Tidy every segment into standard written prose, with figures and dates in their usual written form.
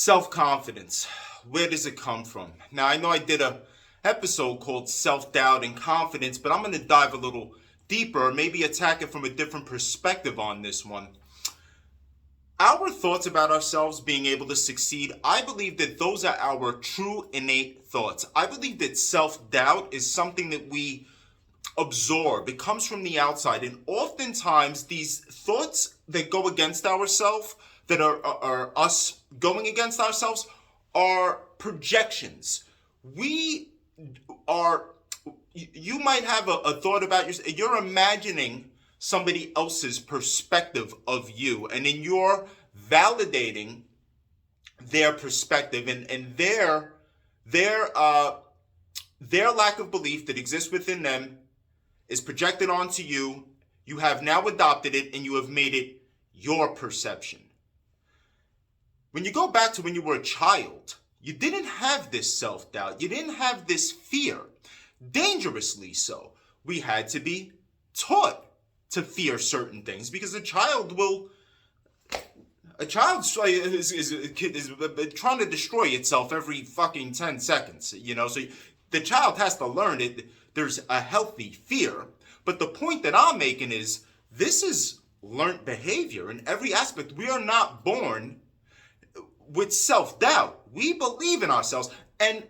Self-confidence. Where does it come from? Now, I know I did a episode called Self-Doubt and Confidence, but I'm going to dive a little deeper, maybe attack it from a different perspective on this one. Our thoughts about ourselves being able to succeed, I believe that those are our true innate thoughts. I believe that self-doubt is something that we absorb. It comes from the outside, and oftentimes these thoughts that go against ourselves, that are us going against ourselves, are projections. You might have a thought about yourself. You're imagining somebody else's perspective of you, and then you're validating their perspective and their lack of belief that exists within them is projected onto you. You have now adopted it, and you have made it your perception. When you go back to when you were a child, you didn't have this self-doubt. You didn't have this fear. Dangerously so. We had to be taught to fear certain things because a child is trying to destroy itself every fucking 10 seconds, so the child has to learn it. There's a healthy fear. But the point that I'm making is this is learned behavior in every aspect. We are not born with self-doubt. We believe in ourselves. And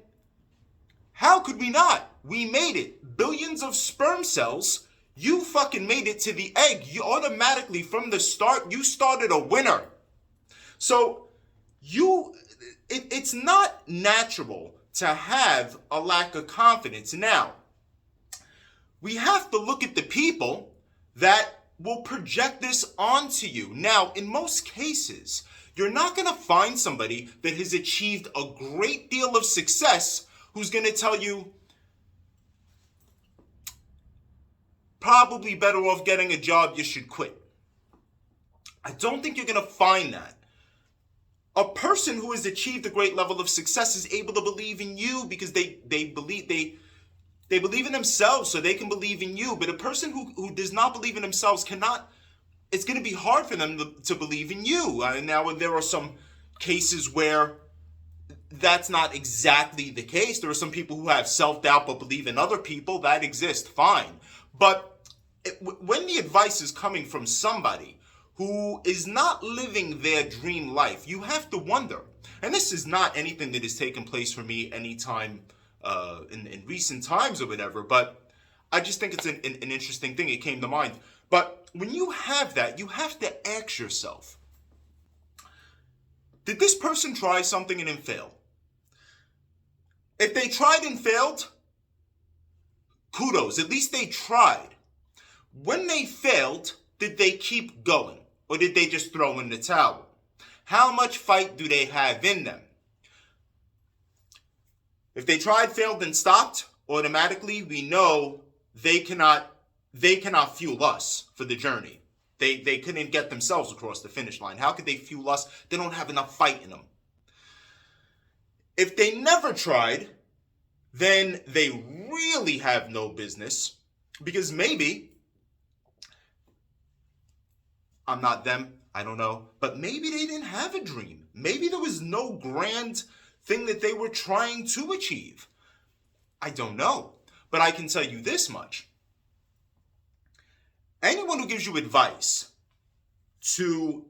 how could we not? We made it. Billions of sperm cells. You fucking made it to the egg. You automatically, from the start, you started a winner. So it's not natural to have a lack of confidence. Now, we have to look at the people that will project this onto you. Now, in most cases, you're not going to find somebody that has achieved a great deal of success who's going to tell you, probably better off getting a job, you should quit. I don't think you're going to find that. A person who has achieved a great level of success is able to believe in you because they believe in themselves, so they can believe in you. But a person who does not believe in themselves cannot. It's going to be hard for them to believe in you. Now, there are some cases where that's not exactly the case. There are some people who have self-doubt but believe in other people. That exists, fine. But when the advice is coming from somebody who is not living their dream life, you have to wonder. And this is not anything that has taken place for me anytime in recent times or whatever, but I just think it's an interesting thing. It came to mind. But when you have that, you have to ask yourself, did this person try something and then fail? If they tried and failed, kudos, at least they tried. When they failed, did they keep going? Or did they just throw in the towel? How much fight do they have in them? If they tried, failed, and stopped, automatically we know they cannot fuel us for the journey. They couldn't get themselves across the finish line. How could they fuel us? They don't have enough fight in them. If they never tried, then they really have no business, because maybe, I'm not them, I don't know, but maybe they didn't have a dream. Maybe there was no grand thing that they were trying to achieve. I don't know, but I can tell you this much. Anyone who gives you advice to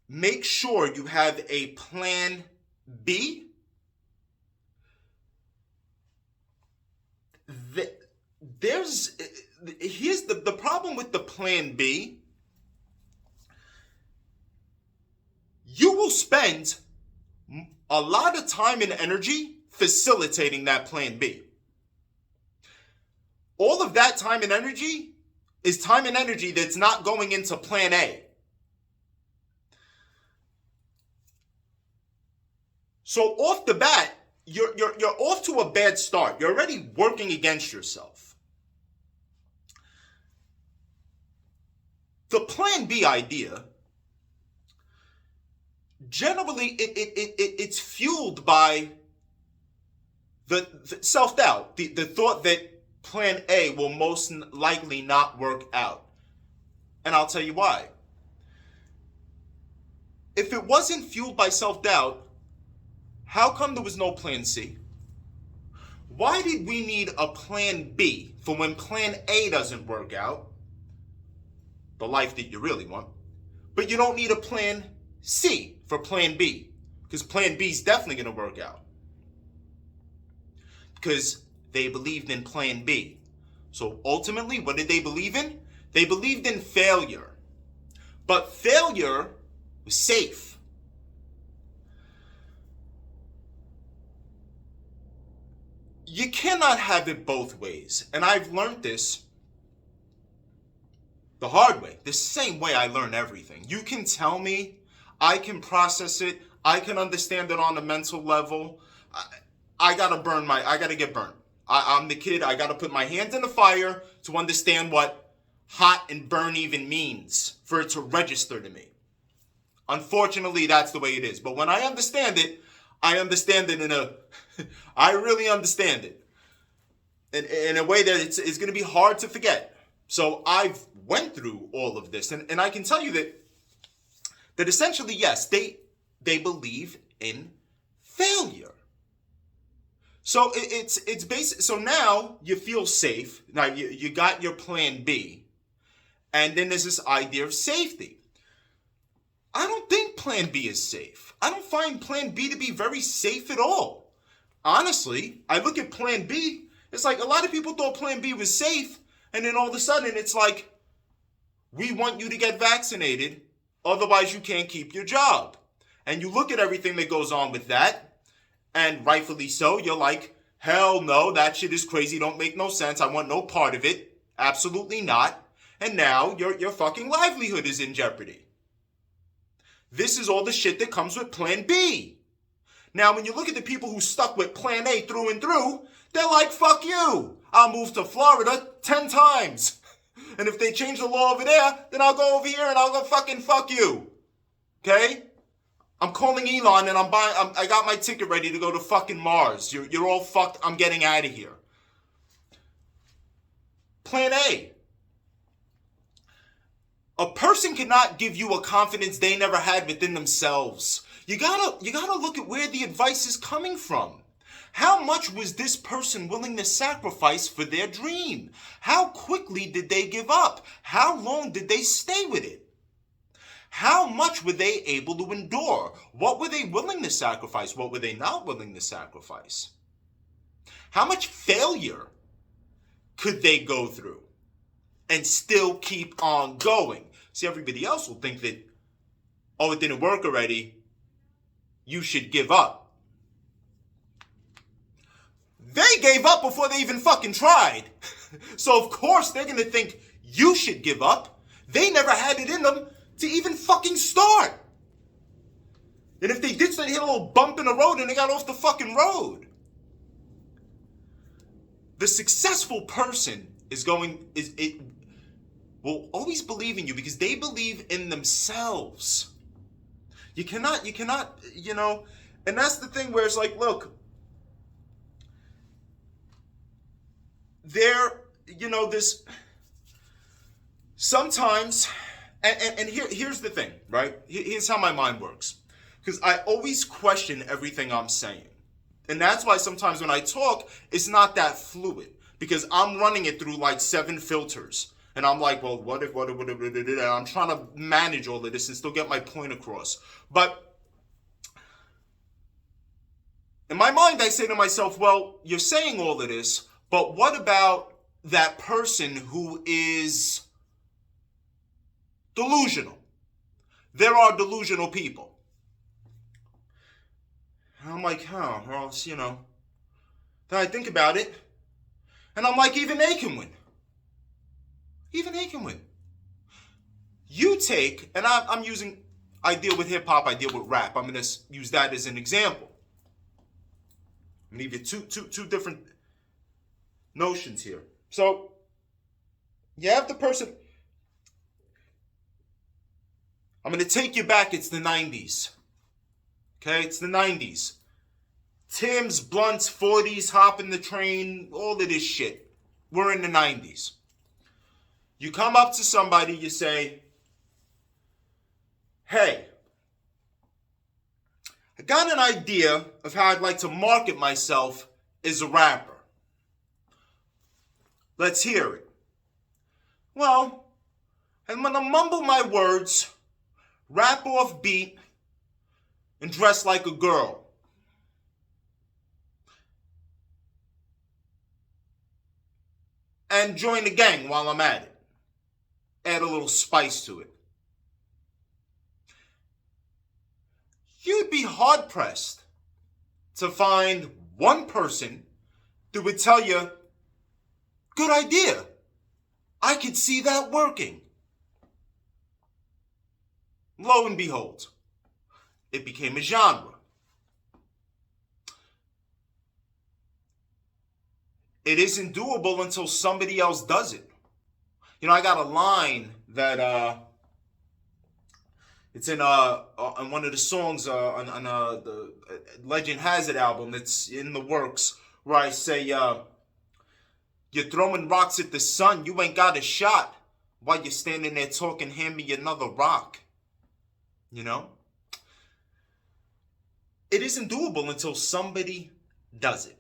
make sure you have a plan B, here's the problem with the plan B. You will spend a lot of time and energy facilitating that plan B. All of that time and energy is time and energy that's not going into plan A. So off the bat, you're off to a bad start. You're already working against yourself. The plan B idea, generally it's fueled by the self-doubt, the thought that plan A will most likely not work out. And I'll tell you why. if it wasn't fueled by self-doubt, how come there was no plan C? Why did we need a plan B for when plan A doesn't work out, the life that you really want, but you don't need a plan C for plan B, because plan B is definitely going to work out, because they believed in plan B. So ultimately, what did they believe in? They believed in failure, but failure was safe. You cannot have it both ways, and I've learned this the hard way, the same way I learn everything. You can tell me, I can process it, I can understand it on a mental level. I gotta get burned. I'm the kid, I gotta put my hands in the fire to understand what hot and burn even means, for it to register to me. Unfortunately, that's the way it is. But when I understand it I really understand it. In a way that it's gonna be hard to forget. So I've went through all of this, and I can tell you that essentially, yes, they believe in failure. So it's basic. So now you feel safe. Now you got your plan B, and then there's this idea of safety. I don't think plan B is safe. I don't find plan B to be very safe at all. Honestly, I look at plan B, it's like a lot of people thought plan B was safe, and then all of a sudden it's like, we want you to get vaccinated, otherwise you can't keep your job. And you look at everything that goes on with that, and rightfully so, you're like, hell no, that shit is crazy, don't make no sense, I want no part of it, absolutely not. And now your fucking livelihood is in jeopardy. This is all the shit that comes with plan B. Now, when you look at the people who stuck with plan A through and through, they're like, fuck you. I'll move to Florida 10 times. And if they change the law over there, then I'll go over here and I'll go fucking fuck you. Okay? I'm calling Elon and I got my ticket ready to go to fucking Mars. You're all fucked. I'm getting out of here. Plan A. A person cannot give you a confidence they never had within themselves. You gotta look at where the advice is coming from. How much was this person willing to sacrifice for their dream? How quickly did they give up? How long did they stay with it? How much were they able to endure? What were they willing to sacrifice? What were they not willing to sacrifice? How much failure could they go through and still keep on going? See, everybody else will think that, oh, it didn't work already, you should give up. They gave up before they even fucking tried. So of course they're going to think you should give up. They never had it in them to even fucking start. And if they did, so they hit a little bump in the road and they got off the fucking road. The successful person will always believe in you because they believe in themselves. You cannot, and that's the thing where it's like, look, this, sometimes, and here's the thing, right? Here's how my mind works. Because I always question everything I'm saying. And that's why sometimes when I talk, it's not that fluid. Because I'm running it through like 7 filters. And I'm like, well, what if, and I'm trying to manage all of this and still get my point across. But in my mind, I say to myself, well, you're saying all of this, but what about that person who is delusional? There are delusional people. And I'm like, well, then I think about it, and I'm like, even they can win. Even they can win. You take, and I deal with hip hop, I deal with rap. I'm going to use that as an example. I'm going to give you two different notions here. So, you have the person, I'm going to take you back, it's the 90s. Okay, it's the 90s. Tim's, blunts, 40s, hopping the train, all of this shit. We're in the 90s. You come up to somebody, you say, hey, got an idea of how I'd like to market myself as a rapper. Let's hear it. Well, I'm gonna mumble my words, rap off beat, and dress like a girl. And join the gang while I'm at it. Add a little spice to it. You'd be hard-pressed to find one person that would tell you, good idea. I could see that working. Lo and behold, it became a genre. It isn't doable until somebody else does it. You know, I got a line that it's in on one of the songs on the Legend Has It album that's in the works, where I say, you're throwing rocks at the sun, you ain't got a shot. While you're standing there talking, hand me another rock. You know? It isn't doable until somebody does it.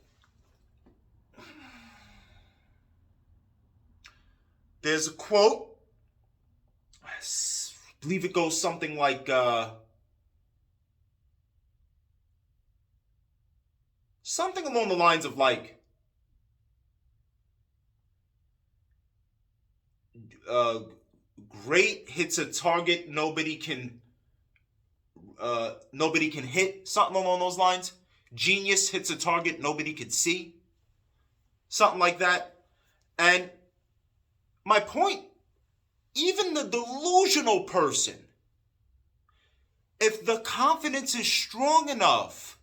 There's a quote, I believe it goes something like, something along the lines of like, great hits a target nobody can hit, something along those lines. Genius hits a target nobody can see, something like that. And my point, even the delusional person, if the confidence is strong enough,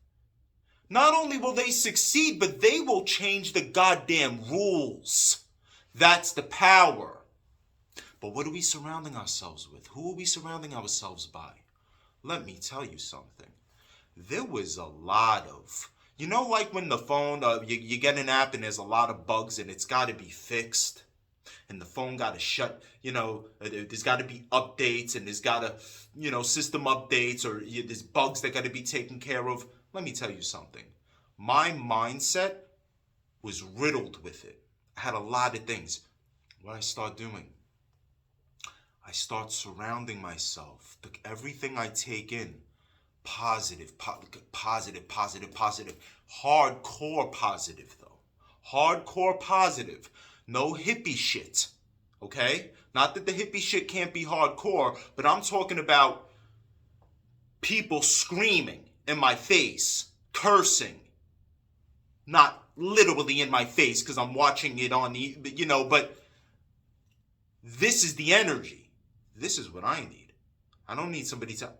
not only will they succeed, but they will change the goddamn rules. That's the power. But what are we surrounding ourselves with? Who are we surrounding ourselves by? Let me tell you something. There was a lot of, you know, like when the phone, you get an app and there's a lot of bugs and it's got to be fixed. And the phone got to shut, you know, there's got to be updates and there's got to, you know, system updates or there's bugs that got to be taken care of. Let me tell you something. My mindset was riddled with it. I had a lot of things. What did I start doing? I start surrounding myself. Everything I take in, positive, positive, positive, positive. Hardcore positive, though. Hardcore positive. No hippie shit, okay? Not that the hippie shit can't be hardcore, but I'm talking about people screaming in my face, cursing. Not literally in my face because I'm watching it on the, you know, but this is the energy. This is what I need. I don't need somebody to,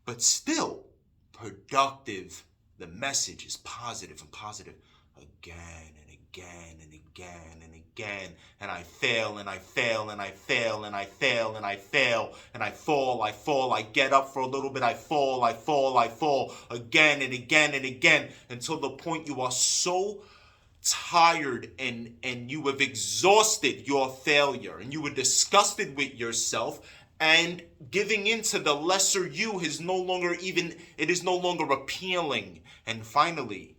but still productive. The message is positive and positive again and again and again and again, and I fail and I fail and I fail and I fail and I fail and I fall, I get up for a little bit, I fall again and again and again until the point you are so tired and you have exhausted your failure and you are disgusted with yourself, and giving into the lesser you is no longer appealing. And finally,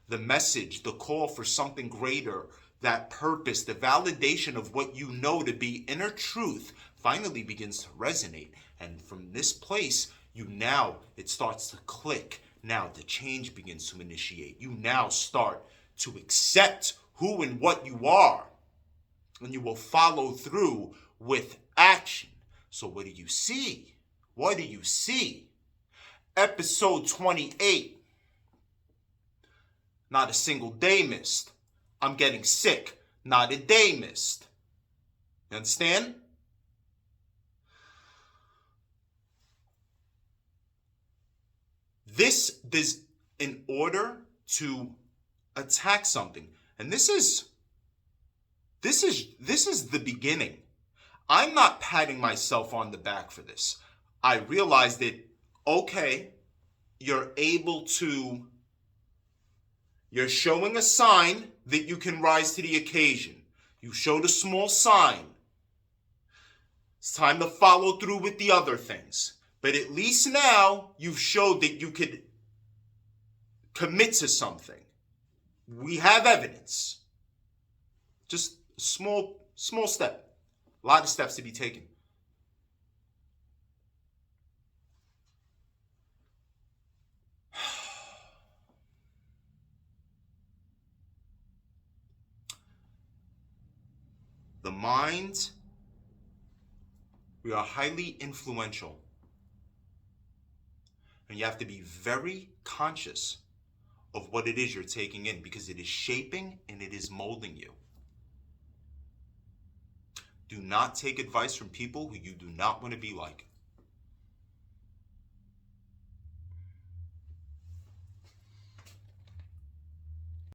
the message, the call for something greater, that purpose, the validation of what you know to be inner truth finally begins to resonate. And from this place, it starts to click. Now the change begins to initiate. You now start to accept who and what you are. And you will follow through with action. So what do you see? What do you see? Episode 28. Not a single day missed. I'm getting sick. Not a day missed. You understand? This is in order to attack something. And this is the beginning. I'm not patting myself on the back for this. I realized that, okay, you're showing a sign that you can rise to the occasion. You showed a small sign. It's time to follow through with the other things. But at least now you've showed that you could commit to something. We have evidence. Just a small step. A lot of steps to be taken. The mind, we are highly influential. And you have to be very conscious of what it is you're taking in, because it is shaping and it is molding you. Do not take advice from people who you do not want to be like.